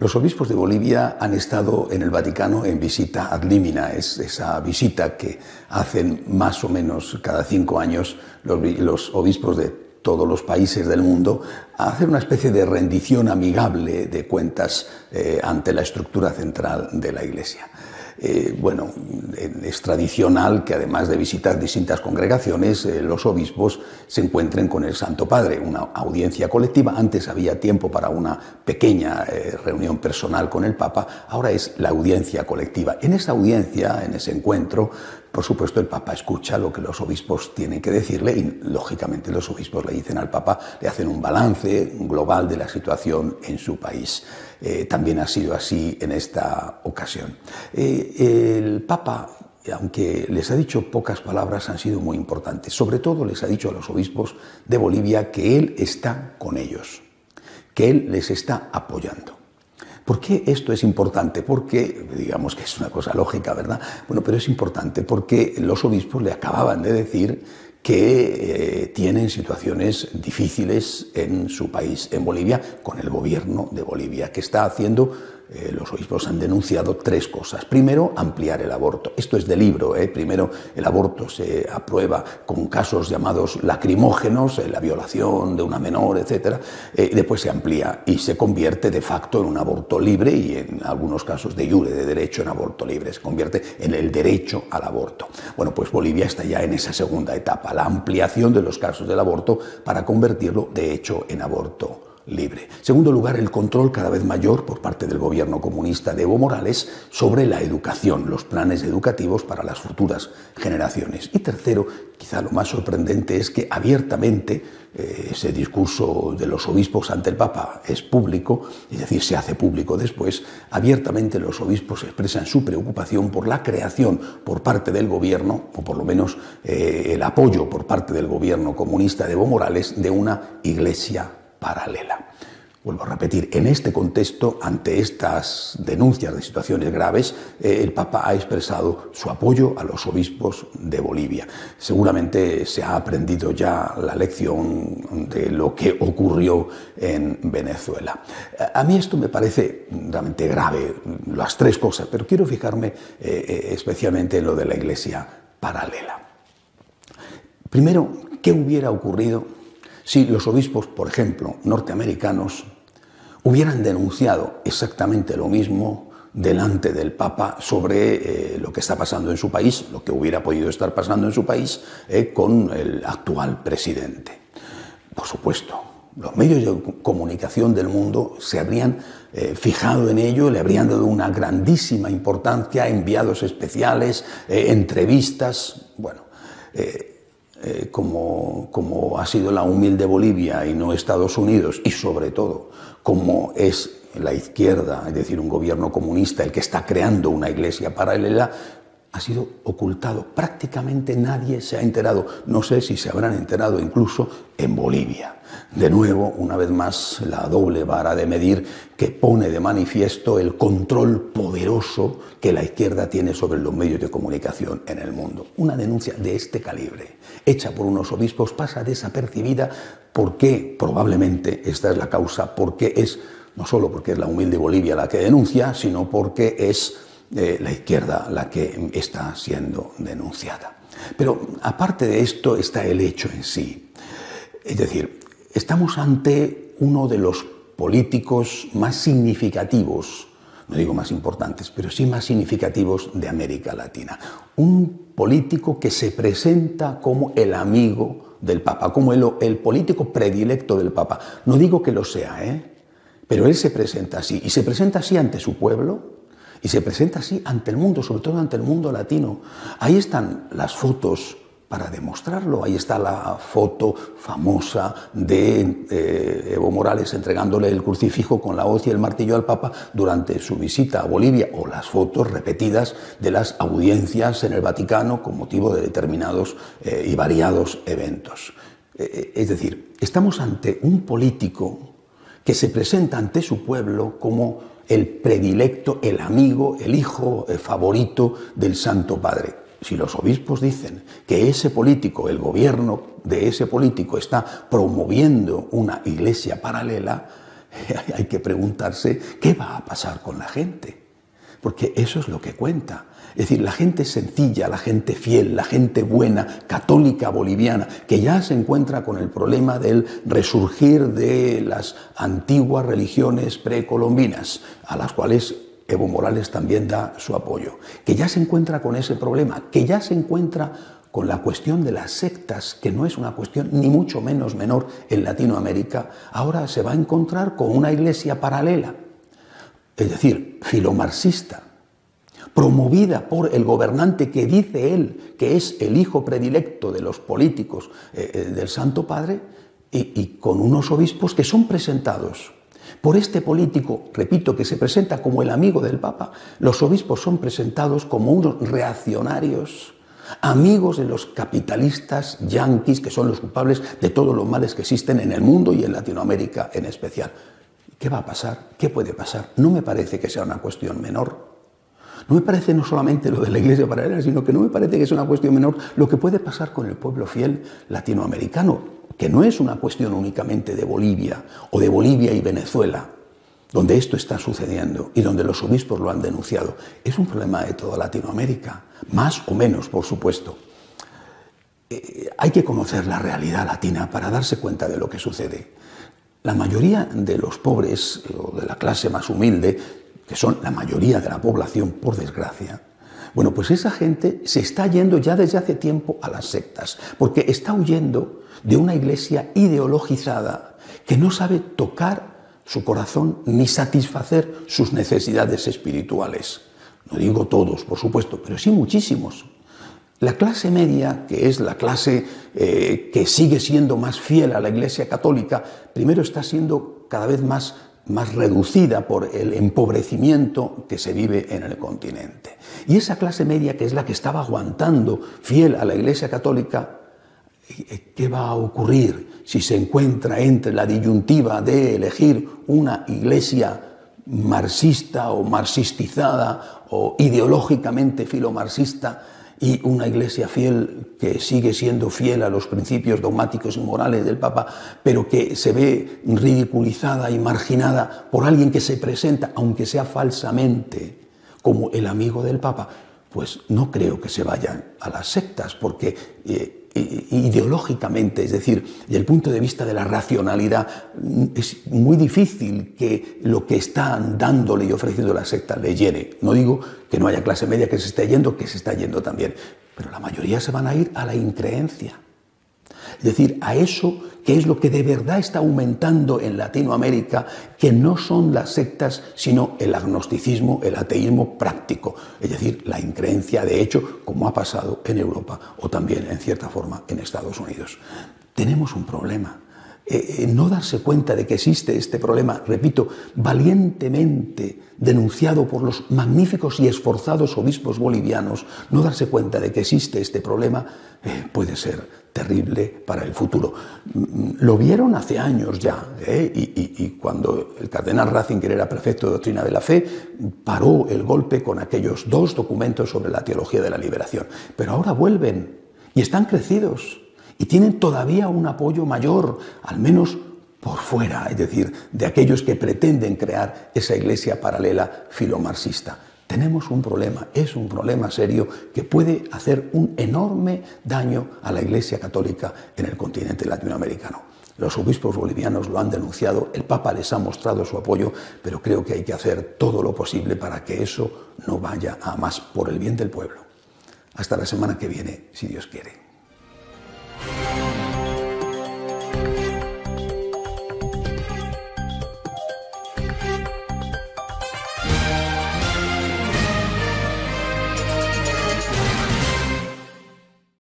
Los obispos de Bolivia han estado en el Vaticano en visita ad limina, es esa visita que hacen más o menos cada 5 años los obispos de todos los países del mundo a hacer una especie de rendición amigable de cuentas ante la estructura central de la Iglesia. Bueno, es tradicional que además de visitar distintas congregaciones, los obispos se encuentren con el Santo Padre, una audiencia colectiva. Antes había tiempo para una pequeña reunión personal con el Papa, ahora es la audiencia colectiva. En esa audiencia, en ese encuentro, por supuesto el Papa escucha lo que los obispos tienen que decirle y lógicamente los obispos le dicen al Papa, le hacen un balance global de la situación en su país. También ha sido así en esta ocasión. El Papa, aunque les ha dicho pocas palabras, han sido muy importantes. Sobre todo les ha dicho a los obispos de Bolivia que él está con ellos, que él les está apoyando. ¿Por qué esto es importante? Porque, digamos que es una cosa lógica, ¿verdad? Bueno, pero es importante porque los obispos le acababan de decir que tienen situaciones difíciles en su país, en Bolivia, con el gobierno de Bolivia, que está haciendo, los obispos han denunciado 3 cosas. Primero, ampliar el aborto. Esto es de libro, ¿eh? Primero, el aborto se aprueba con casos llamados lacrimógenos, la violación de una menor, etc. Después se amplía y se convierte de facto en un aborto libre y en algunos casos de jure, de derecho en aborto libre. Se convierte en el derecho al aborto. Bueno, pues Bolivia está ya en esa segunda etapa, la ampliación de los casos del aborto para convertirlo de hecho en aborto libre. Segundo lugar, el control cada vez mayor por parte del gobierno comunista de Evo Morales sobre la educación, los planes educativos para las futuras generaciones. Y tercero, quizá lo más sorprendente es que abiertamente ese discurso de los obispos ante el Papa es público, es decir, se hace público después. Abiertamente los obispos expresan su preocupación por la creación por parte del gobierno, o por lo menos el apoyo por parte del gobierno comunista de Evo Morales, de una iglesia paralela. Vuelvo a repetir, en este contexto, ante estas denuncias de situaciones graves, el Papa ha expresado su apoyo a los obispos de Bolivia. Seguramente se ha aprendido ya la lección de lo que ocurrió en Venezuela. A mí esto me parece realmente grave, las 3 cosas, pero quiero fijarme especialmente en lo de la iglesia paralela. Primero, ¿qué hubiera ocurrido si los obispos, por ejemplo, norteamericanos, hubieran denunciado exactamente lo mismo delante del Papa sobre lo que está pasando en su país, lo que hubiera podido estar pasando en su país con el actual presidente? Por supuesto, los medios de comunicación del mundo se habrían fijado en ello, le habrían dado una grandísima importancia, enviados especiales, entrevistas, bueno... como ha sido la humilde Bolivia y no Estados Unidos, y sobre todo como es la izquierda, es decir, un gobierno comunista el que está creando una iglesia paralela, ha sido ocultado. Prácticamente nadie se ha enterado. No sé si se habrán enterado incluso en Bolivia. De nuevo, una vez más, la doble vara de medir que pone de manifiesto el control poderoso que la izquierda tiene sobre los medios de comunicación en el mundo. Una denuncia de este calibre, hecha por unos obispos, pasa desapercibida porque probablemente esta es la causa, porque es, no solo porque es la humilde Bolivia la que denuncia, sino porque es la izquierda la que está siendo denunciada. Pero aparte de esto está el hecho en sí. Es decir, estamos ante uno de los políticos más significativos, no digo más importantes, pero sí más significativos de América Latina. Un político que se presenta como el amigo del Papa, como el político predilecto del Papa. No digo que lo sea, pero él se presenta así, y se presenta así ante su pueblo, y se presenta así ante el mundo, sobre todo ante el mundo latino. Ahí están las fotos para demostrarlo. Ahí está la foto famosa de Evo Morales entregándole el crucifijo con la hoz y el martillo al Papa durante su visita a Bolivia, o las fotos repetidas de las audiencias en el Vaticano con motivo de determinados y variados eventos. Es decir, estamos ante un político que se presenta ante su pueblo como el predilecto, el amigo, el hijo favorito del Santo Padre. Si los obispos dicen que ese político, el gobierno de ese político está promoviendo una iglesia paralela, hay que preguntarse qué va a pasar con la gente, porque eso es lo que cuenta. Es decir, la gente sencilla, la gente fiel, la gente buena, católica boliviana, que ya se encuentra con el problema del resurgir de las antiguas religiones precolombinas, a las cuales Evo Morales también da su apoyo, que ya se encuentra con ese problema, que ya se encuentra con la cuestión de las sectas, que no es una cuestión ni mucho menos menor en Latinoamérica, ahora se va a encontrar con una iglesia paralela, es decir, filomarxista, promovida por el gobernante que dice él que es el hijo predilecto de los políticos del Santo Padre, y con unos obispos que son presentados por este político, repito, que se presenta como el amigo del Papa. Los obispos son presentados como unos reaccionarios, amigos de los capitalistas yanquis, que son los culpables de todos los males que existen en el mundo y en Latinoamérica en especial. ¿Qué va a pasar? ¿Qué puede pasar? No me parece que sea una cuestión menor. No me parece no solamente lo de la iglesia paralela, sino que no me parece que sea una cuestión menor lo que puede pasar con el pueblo fiel latinoamericano, que no es una cuestión únicamente de Bolivia o de Bolivia y Venezuela, donde esto está sucediendo y donde los obispos lo han denunciado. Es un problema de toda Latinoamérica, más o menos, por supuesto. Hay que conocer la realidad latina para darse cuenta de lo que sucede. La mayoría de los pobres o de la clase más humilde, que son la mayoría de la población, por desgracia, bueno, pues esa gente se está yendo ya desde hace tiempo a las sectas, porque está huyendo de una iglesia ideologizada que no sabe tocar su corazón ni satisfacer sus necesidades espirituales. No digo todos, por supuesto, pero sí muchísimos. La clase media, que es la clase que sigue siendo más fiel a la Iglesia Católica, primero está siendo cada vez más reducida por el empobrecimiento que se vive en el continente. Y esa clase media, que es la que estaba aguantando fiel a la Iglesia Católica, ¿qué va a ocurrir si se encuentra entre la disyuntiva de elegir una iglesia marxista o marxistizada o ideológicamente filomarxista y una iglesia fiel que sigue siendo fiel a los principios dogmáticos y morales del Papa, pero que se ve ridiculizada y marginada por alguien que se presenta, aunque sea falsamente, como el amigo del Papa? Pues no creo que se vayan a las sectas, porque ideológicamente, es decir, desde el punto de vista de la racionalidad, es muy difícil que lo que están dándole y ofreciendo la secta le llene. No digo que no haya clase media que se esté yendo, que se está yendo también, pero la mayoría se van a ir a la increencia. Es decir, a eso que es lo que de verdad está aumentando en Latinoamérica, que no son las sectas, sino el agnosticismo, el ateísmo práctico, es decir, la increencia de hecho, como ha pasado en Europa o también, en cierta forma, en Estados Unidos. Tenemos un problema. No darse cuenta de que existe este problema, repito, valientemente denunciado por los magníficos y esforzados obispos bolivianos, no darse cuenta de que existe este problema puede ser terrible para el futuro. Lo vieron hace años ya, y cuando el cardenal Ratzinger era prefecto de Doctrina de la Fe, paró el golpe con aquellos 2 documentos sobre la teología de la liberación. Pero ahora vuelven y están crecidos. Y tienen todavía un apoyo mayor, al menos por fuera, es decir, de aquellos que pretenden crear esa iglesia paralela filomarxista. Tenemos un problema, es un problema serio que puede hacer un enorme daño a la Iglesia Católica en el continente latinoamericano. Los obispos bolivianos lo han denunciado, el Papa les ha mostrado su apoyo, pero creo que hay que hacer todo lo posible para que eso no vaya a más por el bien del pueblo. Hasta la semana que viene, si Dios quiere.